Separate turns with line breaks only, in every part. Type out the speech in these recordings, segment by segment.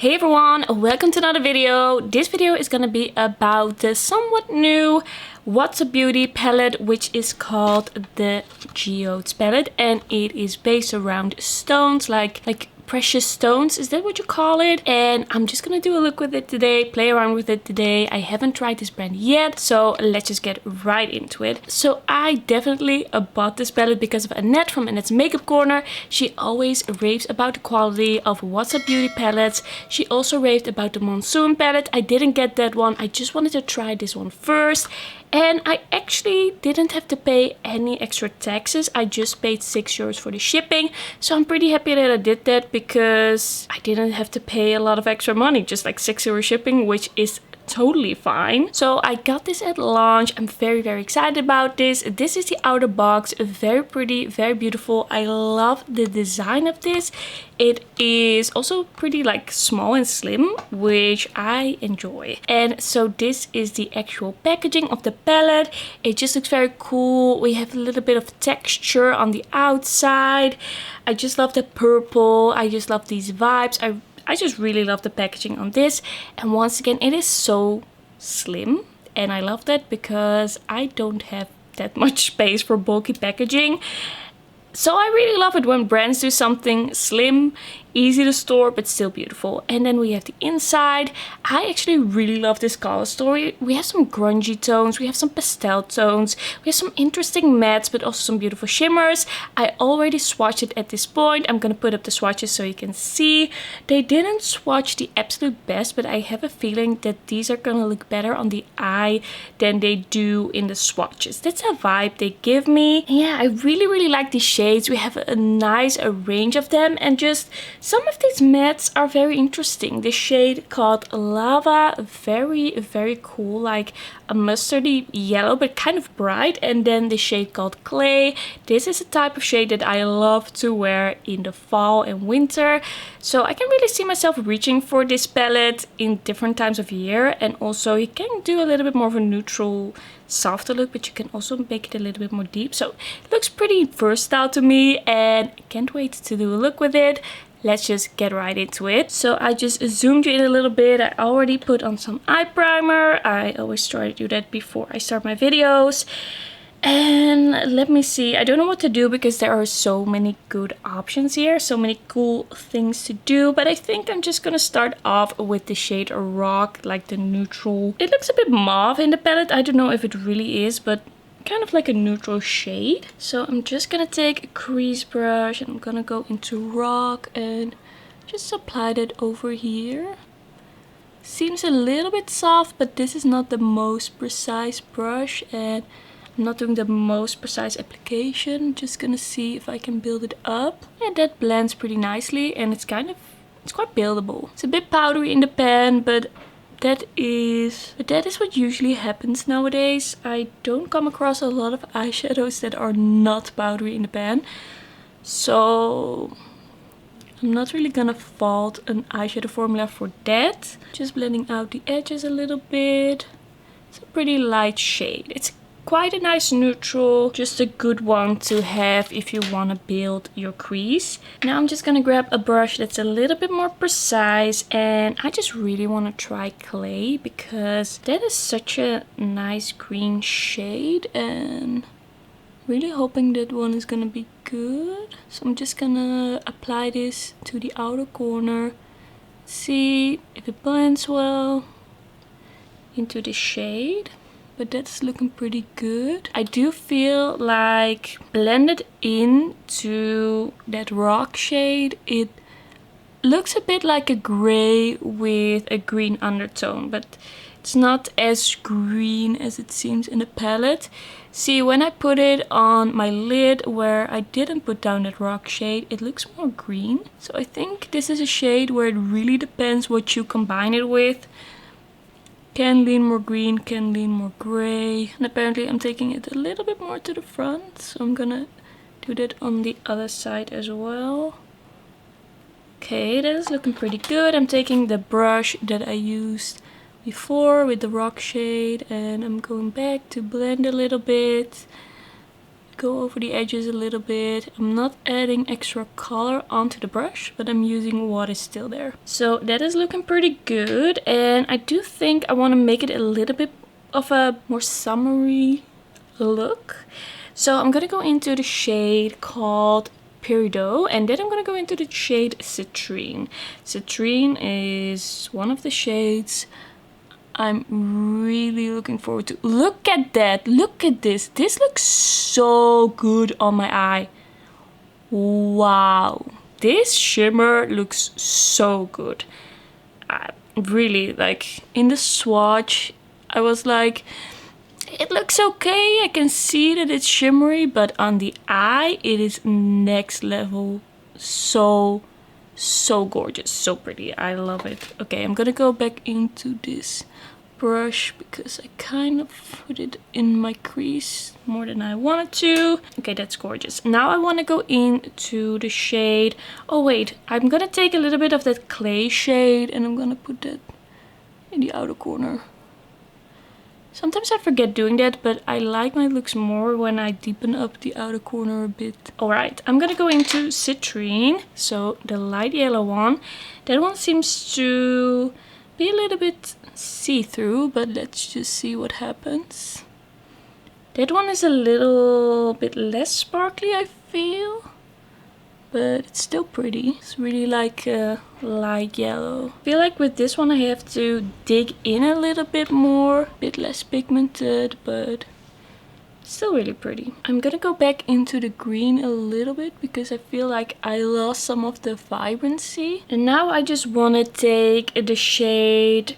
Hey everyone, welcome to another video. This video is gonna be about the somewhat new Whatsup Beauty palette, which is called the Geodes palette, and it is based around stones, like precious stones. Is that what you call it? And I'm just gonna do a look with it today, play around with it today. I haven't tried this brand yet, so let's just get right into it. So I definitely bought this palette because of Annette from Annette's Makeup Corner. She always raves about the quality of Whatsup Beauty palettes. She also raved about the Monsoon palette. I didn't get that one. I just wanted to try this one first. And I actually didn't have to pay any extra taxes. I just paid €6 for the shipping. So I'm pretty happy that I did that because I didn't have to pay a lot of extra money. Just like €6 shipping, which is totally fine. So I got this at launch. I'm very excited about this. This is the outer box. Very pretty, very beautiful. I love the design of this. It is also pretty like small and slim, which I enjoy. And so this is the actual packaging of the palette. It just looks very cool. We have a little bit of texture on the outside. I just love the purple. I just love these vibes. I just really love the packaging on this. And once again, it is so slim. And I love that because I don't have that much space for bulky packaging. So I really love it when brands do something slim, easy to store, but still beautiful. And then we have the inside. I actually really love this color story. We have some grungy tones, we have some pastel tones, we have some interesting mattes, but also some beautiful shimmers. I already swatched it at this point. I'm gonna put up the swatches so you can see. They didn't swatch the absolute best, but I have a feeling that these are gonna look better on the eye than they do in the swatches. That's a vibe they give me. And yeah, I really like these shades. We have a nice range of them, and just some of these mattes are very interesting. This shade called Lava, very cool, like a mustardy yellow but kind of bright. And then the shade called Clay. This is a type of shade that I love to wear in the fall and winter. So I can really see myself reaching for this palette in different times of year. And also you can do a little bit more of a neutral, softer look, but you can also make it a little bit more deep. So it looks pretty versatile to me, and I can't wait to do a look with it. Let's just get right into it. So I just zoomed you in a little bit. I already put on some eye primer. I always try to do that before I start my videos. And let me see. I don't know what to do because there are so many good options here. So many cool things to do. But I think I'm just gonna start off with the shade Rock, like the neutral. It looks a bit mauve in the palette. I don't know if it really is, but kind of like a neutral shade. So I'm just gonna take a crease brush and I'm gonna go into Rock and just apply that over here. Seems a little bit soft, but this is not the most precise brush, and I'm not doing the most precise application. Just gonna see if I can build it up. And that blends pretty nicely, and it's quite buildable. It's a bit powdery in the pan, but that is what usually happens nowadays. I don't come across a lot of eyeshadows that are not powdery in the pan. So I'm not really gonna fault an eyeshadow formula for that. Just blending out the edges a little bit. It's a pretty light shade. It's quite a nice neutral, just a good one to have if you want to build your crease. Now I'm just gonna grab a brush that's a little bit more precise, and I just really want to try Clay because that is such a nice green shade, and really hoping that one is gonna be good. So I'm just gonna apply this to the outer corner, see if it blends well into the shade. But that's looking pretty good. I do feel like blended into that Rock shade, it looks a bit like a gray with a green undertone, but it's not as green as it seems in the palette. See, when I put it on my lid where I didn't put down that Rock shade, it looks more green. So I think this is a shade where it really depends what you combine it with. Can lean more green, can lean more gray. And apparently I'm taking it a little bit more to the front. So I'm gonna do that on the other side as well. Okay, that is looking pretty good. I'm taking the brush that I used before with the Rock shade, and I'm going back to blend a little bit. go over the edges a little bit. I'm not adding extra color onto the brush, but I'm using what is still there. So that is looking pretty good, and I do think I want to make it a little bit of a more summery look. So I'm gonna go into the shade called Peridot, and then I'm gonna go into the shade Citrine. Citrine is one of the shades I'm really looking forward to. Look at that, look at this. This looks so good on my eye. Wow, this shimmer looks so good. Really, like in the swatch, I was like, it looks okay, I can see that it's shimmery, but on the eye it is next level. So gorgeous, so pretty. I love it. Okay, I'm gonna go back into this brush because I kind of put it in my crease more than I wanted to. Okay, that's gorgeous. Now I want to go into the shade, oh wait, I'm gonna take a little bit of that clay shade and I'm gonna put that in the outer corner. Sometimes I forget doing that, but I like my looks more when I deepen up the outer corner a bit. Alright, I'm gonna go into Citrine, so the light yellow one. That one seems to be a little bit see-through, but let's just see what happens. That one is a little bit less sparkly, I feel. But it's still pretty. It's really like a light yellow. I feel like with this one I have to dig in a little bit more. A bit less pigmented, but still really pretty. I'm gonna go back into the green a little bit because I feel like I lost some of the vibrancy. And now I just want to take the shade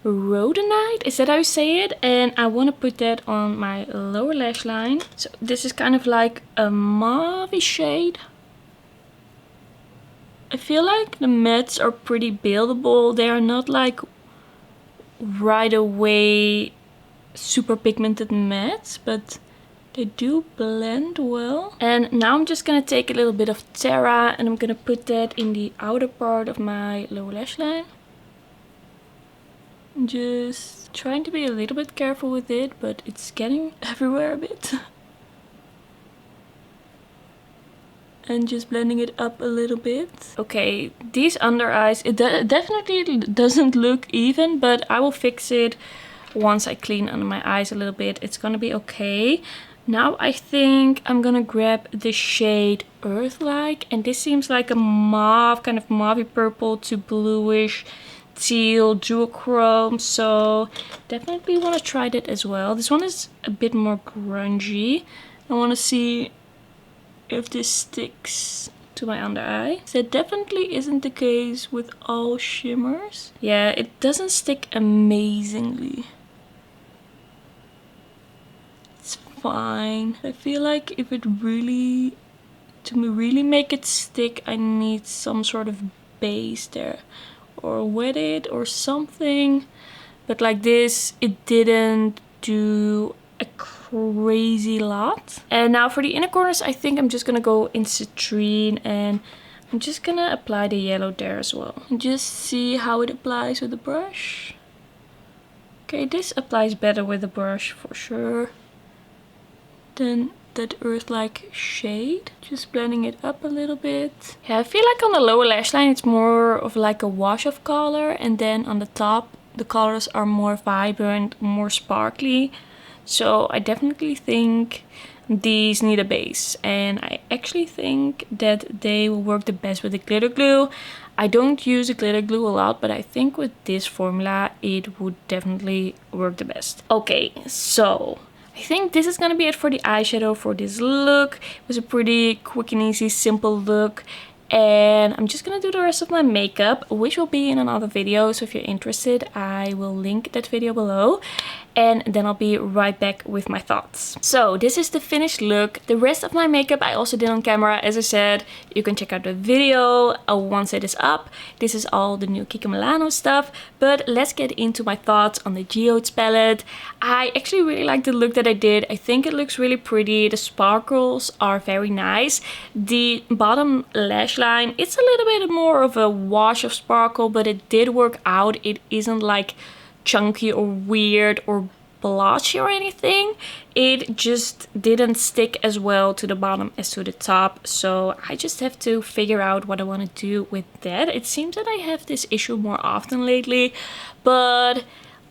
Rhodonite, is that how you say it? And I want to put that on my lower lash line. So this is kind of like a mauve shade. I feel like the mattes are pretty buildable. They are not like right away super pigmented mattes, but they do blend well. And now I'm just gonna take a little bit of Terra and I'm gonna put that in the outer part of my lower lash line. Just trying to be a little bit careful with it, but it's getting everywhere a bit. And just blending it up a little bit. Okay, these under eyes, it definitely doesn't look even, but I will fix it once I clean under my eyes a little bit. It's gonna be okay. Now I think I'm gonna grab the shade Earth-like, and this seems like a mauve, kind of mauvey purple to bluish teal duochrome, so definitely want to try that as well. This one is a bit more grungy. I want to see if this sticks to my under eye. That definitely isn't the case with all shimmers. Yeah, it doesn't stick amazingly. It's fine. I feel like if it really, to really make it stick, I need some sort of base there. Or wet it or something. But like this, it didn't do a crazy lot. And now for the inner corners, I think I'm just gonna go in Citrine and I'm just gonna apply the yellow there as well. And just see how it applies with the brush. Okay, this applies better with the brush for sure than that earth-like shade. Just blending it up a little bit. Yeah, I feel like on the lower lash line it's more of like a wash of color, and then on the top the colors are more vibrant, more sparkly. So I definitely think these need a base, and I actually think that they will work the best with the glitter glue. I don't use a glitter glue a lot, but I think with this formula it would definitely work the best. Okay, so I think this is gonna be it for the eyeshadow for this look. It was a pretty quick and easy, simple look. And I'm just gonna do the rest of my makeup, which will be in another video. So if you're interested, I will link that video below. And then I'll be right back with my thoughts. So this is the finished look. The rest of my makeup I also did on camera. As I said, you can check out the video once it is up. This is all the new Kiko Milano stuff. But let's get into my thoughts on the Geodes palette. I actually really like the look that I did. I think it looks really pretty. The sparkles are very nice. The bottom lash line, it's a little bit more of a wash of sparkle, but it did work out. It isn't like chunky or weird or blotchy or anything. It just didn't stick as well to the bottom as to the top. So I just have to figure out what I want to do with that. It seems that I have this issue more often lately, but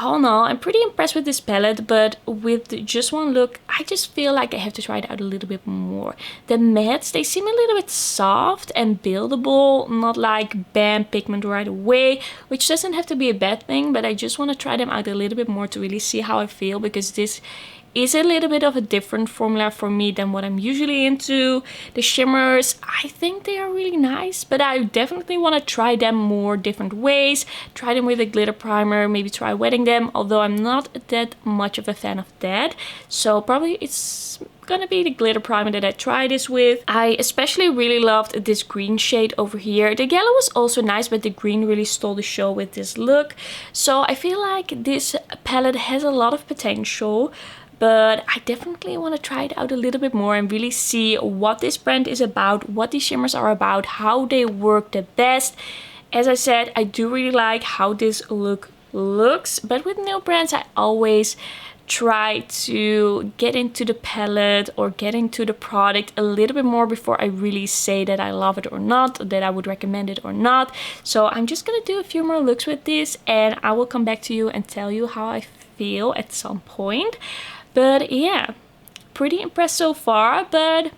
all in all, I'm pretty impressed with this palette, but with just one look, I just feel like I have to try it out a little bit more. The mattes, they seem a little bit soft and buildable, not like bam, pigment right away, which doesn't have to be a bad thing, but I just want to try them out a little bit more to really see how I feel, because this is a little bit of a different formula for me than what I'm usually into. The shimmers, I think they are really nice, but I definitely want to try them more different ways. Try them with a glitter primer, maybe try wetting them, although I'm not that much of a fan of that. So probably it's gonna be the glitter primer that I try this with. I especially really loved this green shade over here. The yellow was also nice, but the green really stole the show with this look. So I feel like this palette has a lot of potential, but I definitely want to try it out a little bit more and really see what this brand is about, what these shimmers are about, how they work the best. As I said, I do really like how this look looks, but with new brands I always try to get into the palette or get into the product a little bit more before I really say that I love it or not, that I would recommend it or not. So I'm just gonna do a few more looks with this, and I will come back to you and tell you how I feel at some point. But yeah, pretty impressed so far, but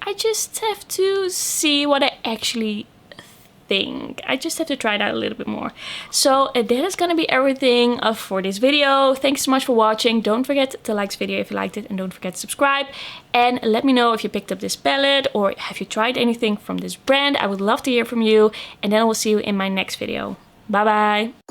I just have to see what I actually think. I just have to try it out a little bit more. So that is gonna be everything for this video. Thanks so much for watching. Don't forget to like this video if you liked it, and don't forget to subscribe. And let me know if you picked up this palette or have you tried anything from this brand. I would love to hear from you, and then I will see you in my next video. Bye bye.